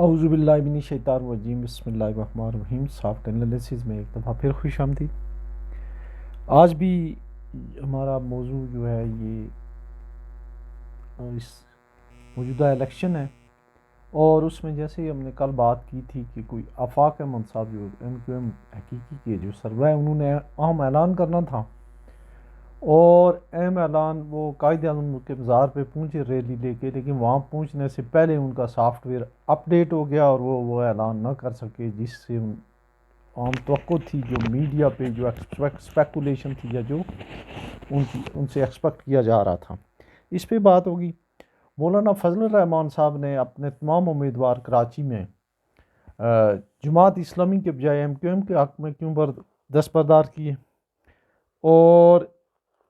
औज़ुबिल्लाहिमिनश्शैतानिर्रजीम बिस्मिल्लाहिर्रहमानिर्रहीम। Soft analysis में एक दफ़ा फिर खुशामदीद। आज भी हमारा मौजू जो है ये इस मौजूदा इलेक्शन है, और उसमें जैसे ही हमने कल बात की थी कि कोई आफाक अहमद साहब जो MQM हकीकी के जो सरबराह है, उन्होंने अहम ऐलान करना था, और अहम ऐलान वो कायदे आज़म के मज़ार पे पहुँचे रैली लेके, लेकिन वहाँ पहुँचने से पहले उनका सॉफ्टवेयर अपडेट हो गया और वो ऐलान ना कर सके, जिससे आम तवक्को थी जो मीडिया पे जो स्पेकुलेशन थी या जो उनसे एक्सपेक्ट किया जा रहा था। इस पे बात होगी। मौलाना फजल रहमान साहब ने अपने तमाम उम्मीदवार कराची में जमात इस्लामी के बजाय MQM के हक़ में क्यों दस्तबरदार किए, और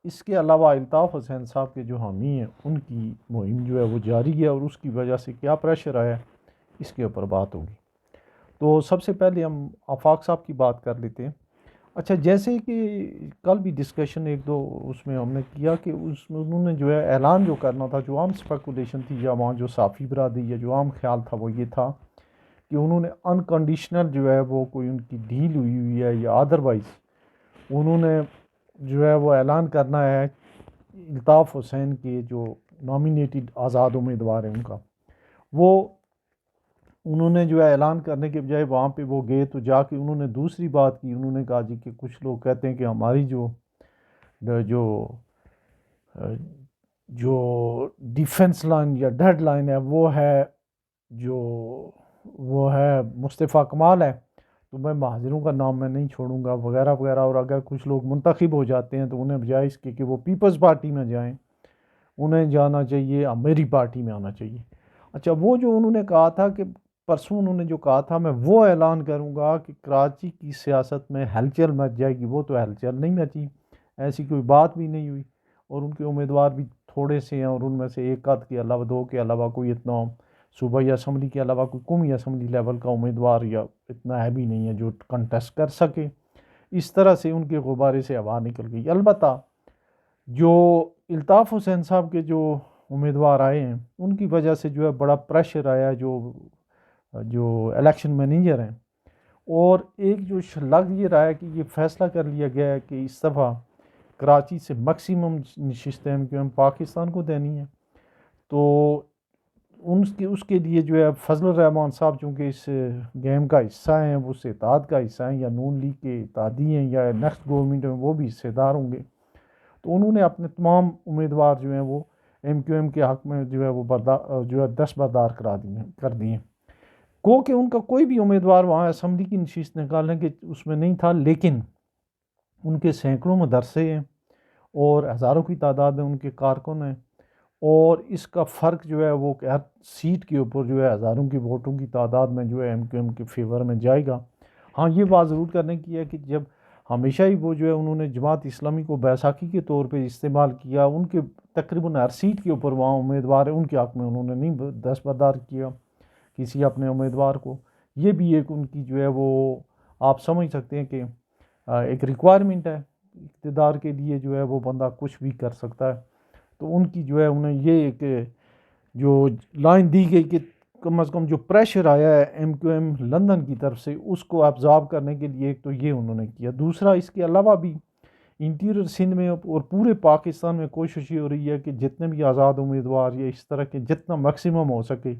इसके अलावा अल्ताफ़ हुसैन साहब के जो हामी हैं उनकी मुहिम जो है वो जारी है, और उसकी वजह से क्या प्रेशर आया इसके ऊपर बात होगी। तो सबसे पहले हम आफाक साहब की बात कर लेते हैं। अच्छा, जैसे कि कल भी डिस्कशन एक दो उसमें हमने किया कि उसमें उन्होंने जो है ऐलान जो करना था, जो आम स्पेकुलेशन थी या वहाँ जो साफ़ी बरादरी या जो आम ख्याल था वो ये था कि उन्होंने अनकंडीशनल जो है वो कोई उनकी डील हुई है या अदरवाइज़ उन्होंने जो है वो ऐलान करना है अल्ताफ़ हुसैन के जो नॉमिनेटेड आज़ाद उम्मीदवार हैं उनका, वो उन्होंने जो है ऐलान करने के बजाय वहाँ पे वो गए तो जाके उन्होंने दूसरी बात की। उन्होंने कहा जी कि कुछ लोग कहते हैं कि हमारी जो जो जो डिफेंस लाइन या डेड लाइन है जो वो है मुस्तफ़ा कमाल है, तो मैं महाजिरों का नाम मैं नहीं छोड़ूंगा वगैरह वगैरह। और अगर कुछ लोग मुंतखब हो जाते हैं तो उन्हें बजाय इसके कि वो पीपल्स पार्टी में जाएं, उन्हें जाना चाहिए मेरी पार्टी में आना चाहिए। अच्छा, वो जो उन्होंने कहा था कि परसों उन्होंने जो कहा था मैं वो ऐलान करूंगा कि कराची की सियासत में हलचल मच जाएगी, वो तो हलचल नहीं मची, ऐसी कोई बात भी नहीं हुई, और उनके उम्मीदवार भी थोड़े से हैं, और उनमें से एक आध के अलावा दो के अलावा कोई इतना सूबाई असम्बली के अलावा कोई कौमी असम्बली लेवल का उम्मीदवार या इतना है भी नहीं है जो कंटेस्ट कर सके। इस तरह से उनके गुब्बारे से हवा निकल गई। अलबत्ता जो अल्ताफ़ हुसैन साहब के जो उम्मीदवार आए हैं उनकी वजह से जो है बड़ा प्रेशर आया है जो जो इलेक्शन मैनेजर हैं, और एक जो लग ये रहा है कि ये फैसला कर लिया गया है कि इस दफ़ा कराची से मैक्सिमम नशिस्तें MQM पाकिस्तान को देनी है। तो उनके उसके लिए जो है फजल रहमान साहब चूँकि इस गेम का हिस्सा हैं, वो इत्तेहाद का हिस्सा हैं या नून लीग के इत्तेहादी हैं या नेक्स्ट गवर्नमेंट में वो भी हिस्सेदार होंगे, तो उन्होंने अपने तमाम उम्मीदवार जो हैं वो MQM के हक़ में जो है वो जो है दस्तबरदार कर दिए। को कि उनका कोई भी उम्मीदवार वहाँ असम्बली की नशिस्त निकालने के उसमें नहीं था, लेकिन उनके सैकड़ों मदरसे हैं और हज़ारों की तादाद में उनके कारकुन हैं, और इसका फ़र्क जो है वो हर सीट के ऊपर जो है हज़ारों की वोटों की तादाद में जो है MQM के फेवर में जाएगा। हाँ, ये बात ज़रूर करने की है कि जब हमेशा ही वो जो है उन्होंने जमात इस्लामी को बैसाखी के तौर पे इस्तेमाल किया, उनके तकरीबन हर सीट के ऊपर वहाँ उम्मीदवार है उनके हक़ में उन्होंने नहीं दस्तबरदार किया किसी अपने उम्मीदवार को। ये भी एक उनकी जो है वो आप समझ सकते हैं कि एक रिक्वायरमेंट है, इक़्तिदार के लिए जो है वो बंदा कुछ भी कर सकता है। तो उनकी जो है उन्हें ये एक जो लाइन दी गई कि कम अज़ कम जो प्रेशर आया है MQM लंदन की तरफ से उसको अब्ज़ॉर्ब करने के लिए, एक तो ये उन्होंने किया। दूसरा, इसके अलावा भी इंटीरियर सिंध में और पूरे पाकिस्तान में कोशिश ये हो रही है कि जितने भी आज़ाद उम्मीदवार या इस तरह के जितना मैक्सिमम हो सके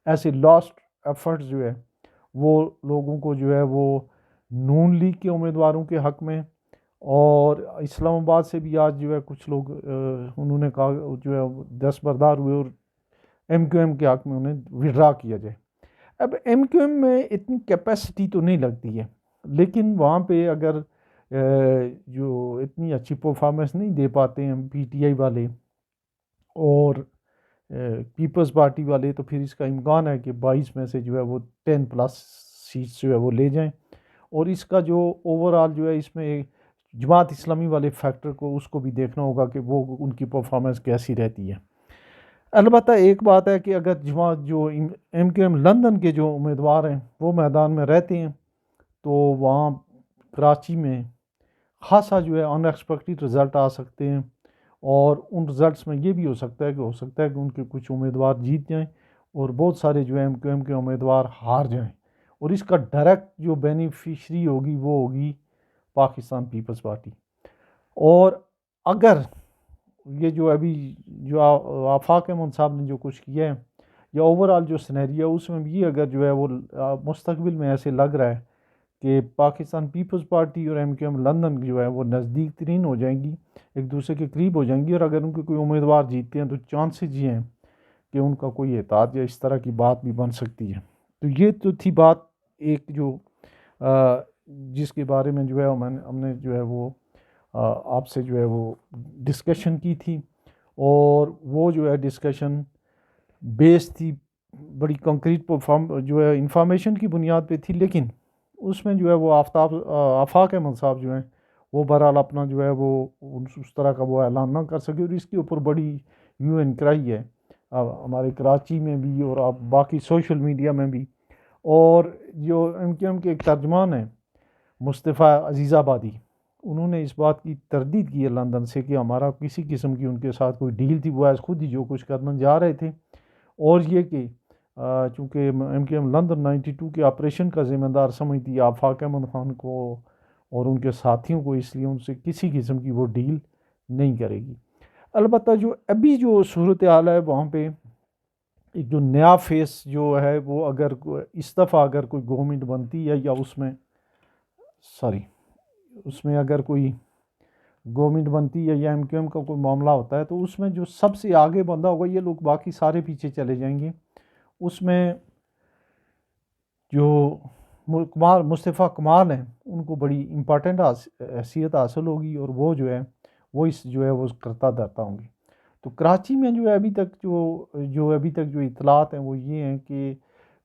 ऐसे लास्ट एफर्ट्स जो है वो लोगों को जो है वो नून लीग के उम्मीदवारों के हक़ में, और इस्लामाबाद से भी आज जो है कुछ लोग उन्होंने कहा जो है दस्तबरदार हुए और MQM के हक़ में उन्हें विड्रा किया जाए। अब MQM में इतनी कैपेसिटी तो नहीं लगती है, लेकिन वहाँ पे अगर जो इतनी अच्छी परफॉर्मेंस नहीं दे पाते हैं PTI वाले और पीपल्स पार्टी वाले, तो फिर इसका इम्कान है कि 22 में से जो है वो 10 प्लस सीट्स जो है वो ले जाएं, और इसका जो ओवरऑल जो है इसमें जमात इस्लामी वाले फैक्टर को उसको भी देखना होगा कि वो उनकी परफॉर्मेंस कैसी रहती है। अलबत्ता एक बात है कि अगर जमात जो MQM लंदन के जो उम्मीदवार हैं वो मैदान में रहते हैं तो वहाँ कराची में ख़ासा जो है अनएक्सपेक्टेड रिज़ल्ट आ सकते हैं, और उन रिज़ल्ट्स में ये भी हो सकता है कि उनके कुछ उम्मीदवार जीत जाएं और बहुत सारे जो है MQM के उम्मीदवार हार जाएं, और इसका डायरेक्ट जो बेनिफिशरी होगी वो होगी पाकिस्तान पीपल्स पार्टी। और अगर ये जो अभी जो आफाक अहमद साहब ने जो कुछ किया है, या ओवरऑल जो सिनेरियो उसमें भी अगर जो है वो मुस्तकबिल में ऐसे लग रहा है कि पाकिस्तान पीपल्स पार्टी और MQM लंदन जो है वो नज़दीक तरीन हो जाएंगी, एक दूसरे के करीब हो जाएंगी, और अगर उनके कोई उम्मीदवार जीतते हैं तो चांसेस ये हैं कि उनका कोई एतहाद या इस तरह की बात भी बन सकती है। तो ये तो थी बात एक जो जिसके बारे में जो है हमने जो है वो आपसे जो है वो डिस्कशन की थी, और वो जो है डिस्कशन बेस थी बड़ी कंक्रीट परफॉर्म जो है इंफॉर्मेशन की बुनियाद पे थी, लेकिन उसमें जो है वो आफाक अहमद साहब जो हैं वो बहरहाल अपना जो है वो उस तरह का वो ऐलान ना कर सके, और इसके ऊपर बड़ी यूँ इनक्राई है हमारे कराची में भी और आप बाकी सोशल मीडिया में भी। और जो MQM के एक तर्जमान हैं मुस्तफ़ा अजीज़ाबादी, उन्होंने इस बात की तरदीद की है लंदन से कि हमारा किसी किस्म की उनके साथ कोई डील थी, वो आज खुद ही जो कुछ करना जा रहे थे। और ये कि चूँकि MQM लंदन 92 के ऑपरेशन का ज़िम्मेदार समझती है आफाक अहमद ख़ान को और उनके साथियों को, इसलिए उनसे किसी किस्म की वो डील नहीं करेगी। अलबत्ता जो अभी जो सूरत हाल है वहाँ पे एक जो नया फेस जो है वो अगर इस दफ़ा अगर कोई गवर्नमेंट बनती है या उसमें उसमें अगर कोई गवर्नमेंट बनती है या MQM का कोई मामला होता है, तो उसमें जो सबसे आगे बंदा होगा, ये लोग बाकी सारे पीछे चले जाएंगे, उसमें जो मुस्तफ़ा कमाल हैं उनको बड़ी इम्पॉर्टेंट हैसियत हासिल होगी, और वो जो है वो इस जो है वो करता धरता होंगे। तो कराची में जो है अभी तक जो इतलात हैं वो ये हैं कि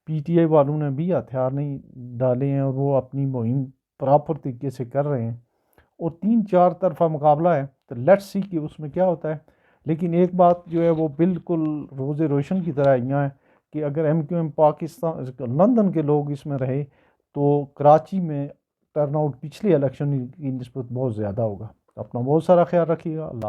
PTI वालों ने भी हथियार नहीं डाले हैं, और वो अपनी मुहिम प्रॉपर तरीके से कर रहे हैं, और 3-4 तरफा मुकाबला है, तो लेट्स सी कि उसमें क्या होता है। लेकिन एक बात जो है वो बिल्कुल रोज़े रोशन की तरह यहाँ है कि अगर MQM पाकिस्तान लंदन के लोग इसमें रहे तो कराची में टर्नआउट पिछले इलेक्शन की निस्बत बहुत ज़्यादा होगा। अपना बहुत सारा ख्याल रखिएगा। अल्लाह।